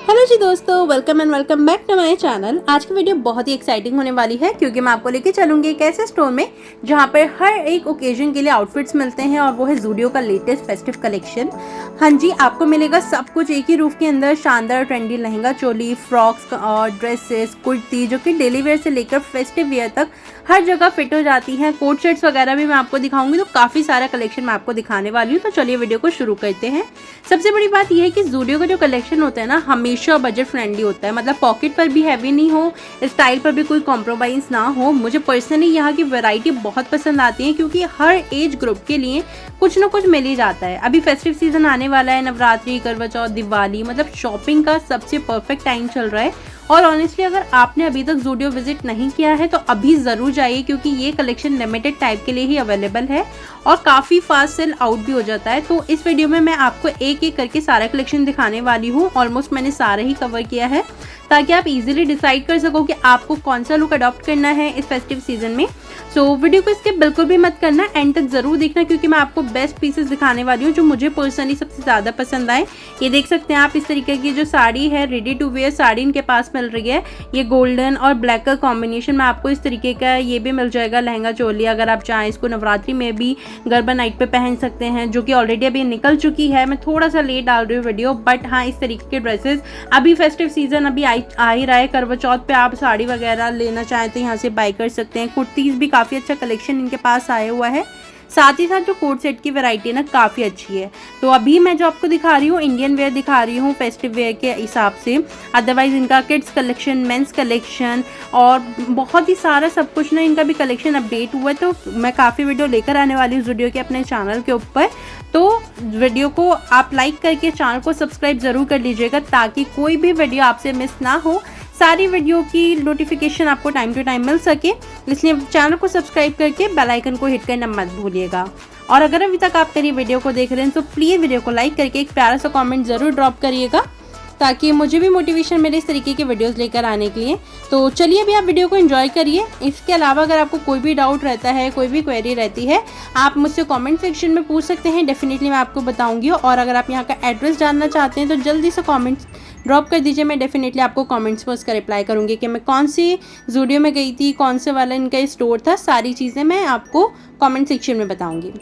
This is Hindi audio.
हेलो जी दोस्तों, welcome and welcome back to my channel. आज की वीडियो बहुत ही एक्साइटिंग होने वाली है क्योंकि मैं आपको लेके चलूंगी एक ऐसे स्टोर में जहां पर हर एक ओकेजन के लिए आउटफिट्स मिलते हैं और वो है ज़ूडियो का लेटेस्ट फेस्टिव कलेक्शन। हाँ जी, आपको मिलेगा सब कुछ एक ही रूफ के अंदर। शानदार ट्रेंडी लहंगा चोली, फ्रॉक्स और ड्रेसेस, कुर्ती जो कि डेली वेयर से लेकर फेस्टिव वेयर तक हर जगह फिट हो जाती हैं। कोट सेट्स वगैरह भी मैं आपको दिखाऊंगी, तो काफ़ी सारा कलेक्शन मैं आपको दिखाने वाली हूँ। तो चलिए वीडियो को शुरू करते हैं। सबसे बड़ी बात यह है कि ज़ूडियो का जो कलेक्शन होता है ना, हमेशा बजट फ्रेंडली होता है। मतलब पॉकेट पर भी हैवी नहीं हो, स्टाइल पर भी कोई कॉम्प्रोमाइज़ ना हो। मुझे पर्सनली यहाँ की वैरायटी बहुत पसंद आती है क्योंकि हर एज ग्रुप के लिए कुछ ना कुछ मिल ही जाता है। अभी फेस्टिव सीजन आने वाला है, नवरात्रि, करवा चौथ, दिवाली, मतलब शॉपिंग का सबसे परफेक्ट टाइम चल रहा है। और ऑनेस्टली अगर आपने अभी तक ज़ूडियो विजिट नहीं किया है तो अभी ज़रूर जाइए क्योंकि ये कलेक्शन लिमिटेड टाइप के लिए ही अवेलेबल है और काफ़ी फास्ट सेल आउट भी हो जाता है। तो इस वीडियो में मैं आपको एक एक करके सारा कलेक्शन दिखाने वाली हूँ। ऑलमोस्ट मैंने सारा ही कवर किया है ताकि आप इजीली डिसाइड कर सको कि आपको कौन सा लुक अडॉप्ट करना है इस फेस्टिव सीजन में। सो वीडियो को स्किप बिल्कुल भी मत करना, एंड तक जरूर देखना क्योंकि मैं आपको बेस्ट पीसेस दिखाने वाली हूँ जो मुझे पर्सनली सबसे ज़्यादा पसंद आए। ये देख सकते हैं आप, इस तरीके की जो साड़ी है, रेडी टू वेयर साड़ी इनके पास मिल रही है। ये गोल्डन और ब्लैक का कॉम्बिनेशन में आपको इस तरीके का ये भी मिल जाएगा लहंगा चोली। अगर आप चाहें इसको नवरात्रि में भी गरबा नाइट पे पहन सकते हैं, जो कि ऑलरेडी अभी निकल चुकी है। मैं थोड़ा सा लेट डाल रही हूँ वीडियो, बट हाँ, इस तरीके के ड्रेसेस अभी फेस्टिव सीजन अभी आ ही रहा है। करवा चौथ पे आप साड़ी वगैरह लेना चाहें तो यहाँ से बाय कर सकते हैं। कुर्तीज़ भी काफ़ी अच्छा कलेक्शन इनके पास आया हुआ है। साथ ही साथ जो कोट सेट की वैरायटी है ना, काफ़ी अच्छी है। तो अभी मैं जो आपको दिखा रही हूँ इंडियन वेयर दिखा रही हूँ फेस्टिव वेयर के हिसाब से। अदरवाइज इनका किड्स कलेक्शन, मेंस कलेक्शन और बहुत ही सारा सब कुछ ना, इनका भी कलेक्शन अपडेट हुआ है। तो मैं काफ़ी वीडियो लेकर आने वाली हूँ वीडियो के अपने चैनल के ऊपर। तो वीडियो को आप लाइक करके चैनल को सब्सक्राइब ज़रूर कर लीजिएगा ताकि कोई भी वीडियो आपसे मिस ना हो। सारी वीडियो की नोटिफिकेशन आपको टाइम टू टाइम मिल सके, इसलिए चैनल को सब्सक्राइब करके बेल आइकन को हिट करना मत भूलिएगा। और अगर अभी तक आप मेरी वीडियो को देख रहे हैं तो प्लीज़ वीडियो को लाइक करके एक प्यारा सा कमेंट ज़रूर ड्रॉप करिएगा ताकि मुझे भी मोटिवेशन मिले इस तरीके के वीडियोस लेकर आने के लिए। तो चलिए अभी आप वीडियो को एंजॉय करिए। इसके अलावा अगर आपको कोई भी डाउट रहता है, कोई भी क्वेरी रहती है, आप मुझसे कमेंट सेक्शन में पूछ सकते हैं। डेफिनेटली मैं आपको बताऊंगी। और अगर आप यहाँ का एड्रेस जानना चाहते हैं तो जल्दी से कमेंट्स ड्रॉप कर दीजिए। मैं डेफिनेटली आपको कमेंट्स में उसका रिप्लाई करूँगी कि मैं कौन सी ज़ूडियो में गई थी, कौन से वाला इनका स्टोर था। सारी चीज़ें मैं आपको कमेंट सेक्शन में बताऊँगी।